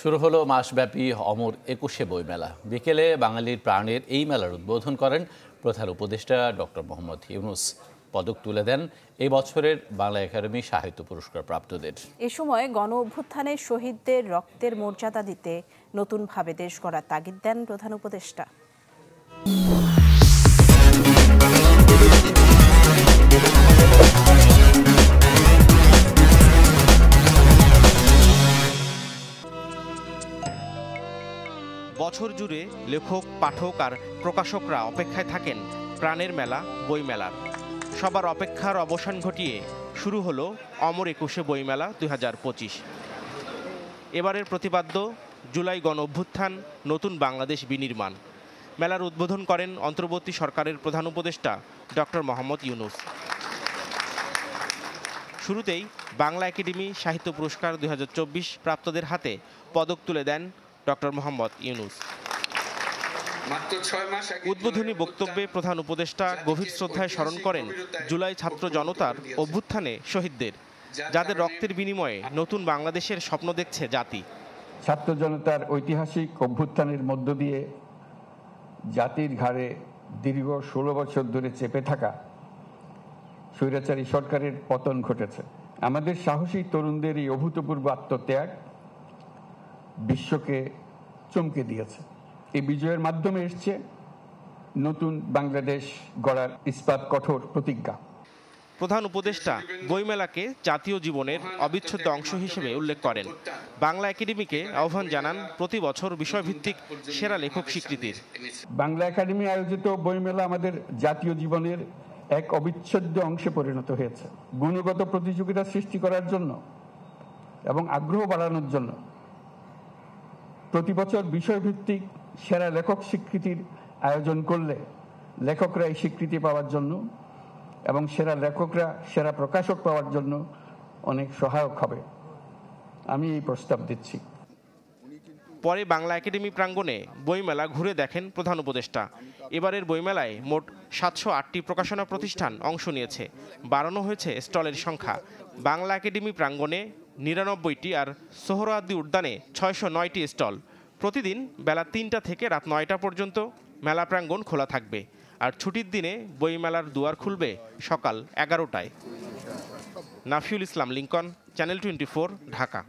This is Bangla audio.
শুরু হলো মাসব্যাপী অমর ২১শে বইমেলা। বিকেলে বাঙালির প্রাণের এই মেলার উদ্বোধন করেন প্রধান উপদেষ্টা ডক্টর মোহাম্মদ ইউনূস। পদক তুলে দেন এই বছরের বাংলা একাডেমি সাহিত্য পুরস্কার প্রাপ্তদের। এ সময় গণ অভ্যুত্থানে শহীদদের রক্তের মর্যাদা দিতে নতুনভাবে দেশ গড়ার তাগিদ দেন প্রধান উপদেষ্টা। বছর জুড়ে লেখক, পাঠক আর প্রকাশকরা অপেক্ষায় থাকেন প্রাণের মেলা বইমেলার। সবার অপেক্ষার অবসান ঘটিয়ে শুরু হলো অমর ২১শে বইমেলা ২০২৫। এবারের প্রতিপাদ্য জুলাই গণ অভ্যুত্থান, নতুন বাংলাদেশ বিনির্মাণ। মেলার উদ্বোধন করেন অন্তর্বর্তী সরকারের প্রধান উপদেষ্টা ডক্টর মোহাম্মদ ইউনূস। শুরুতেই বাংলা একাডেমি সাহিত্য পুরস্কার ২০২৪ প্রাপ্তদের হাতে পদক তুলে দেন ডক্টর মোহাম্মদ ইউনূস। উদ্বোধনী বক্তব্যে প্রধান উপদেষ্টা গভীর শ্রদ্ধায় স্মরণ করেন জুলাই ছাত্র জনতার অভ্যুত্থানে শহীদদের, যাদের রক্তের বিনিময়ে নতুন বাংলাদেশের স্বপ্ন দেখছে জাতি। ছাত্র জনতার ঐতিহাসিক অভ্যুত্থানের মধ্য দিয়ে জাতির ঘাড়ে দীর্ঘ ১৬ বছর ধরে চেপে থাকা স্বৈরাচারী সরকারের পতন ঘটেছে। আমাদের সাহসী তরুণদের এই অভূতপূর্ব আত্মত্যাগ বিশ্বকে চমকে দিয়েছে। এই বিজয়ের মাধ্যমে এসছে নতুন বাংলাদেশ গড়ার ইস্পাত কঠোর প্রতিজ্ঞা। প্রধান উপদেষ্টা বইমেলাকে জাতীয় জীবনের অবিচ্ছেদ্য অংশ হিসেবে উল্লেখ করেন। বাংলা একাডেমিকে আহ্বান জানান প্রতি বছর বিষয়ভিত্তিক সেরা লেখক স্বীকৃতির। বাংলা একাডেমি আয়োজিত বইমেলা আমাদের জাতীয় জীবনের এক অবিচ্ছেদ্য অংশে পরিণত হয়েছে। গুণগত প্রতিযোগিতা সৃষ্টি করার জন্য এবং আগ্রহ বাড়ানোর জন্য প্রতি বছর বিষয়ভিত্তিক সেরা লেখক স্বীকৃতির আয়োজন করলে লেখকরা এই স্বীকৃতি পাওয়ার জন্য এবং সেরা লেখকরা সেরা প্রকাশক পাওয়ার জন্য অনেক সহায়ক হবে। আমি এই প্রস্তাব দিচ্ছি। পরে বাংলা একাডেমি প্রাঙ্গণে বইমেলা ঘুরে দেখেন প্রধান উপদেষ্টা। এবারের বইমেলায় মোট ৭০৮টি প্রকাশনা প্রতিষ্ঠান অংশ নিয়েছে, বাড়ানো হয়েছে স্টলের সংখ্যা। বাংলা একাডেমি প্রাঙ্গণে ৯৯টি আর সোহরাওয়ার্দী উদ্যানে ৬০৯টি স্টল। প্রতিদিন বেলা ৩টা থেকে রাত ৯টা পর্যন্ত মেলা প্রাঙ্গণ খোলা থাকবে, আর ছুটির দিনে বইমেলার দুয়ার খুলবে সকাল ১১টায়। নাফিউল ইসলাম লিংকন, চ্যানেল 24, ঢাকা।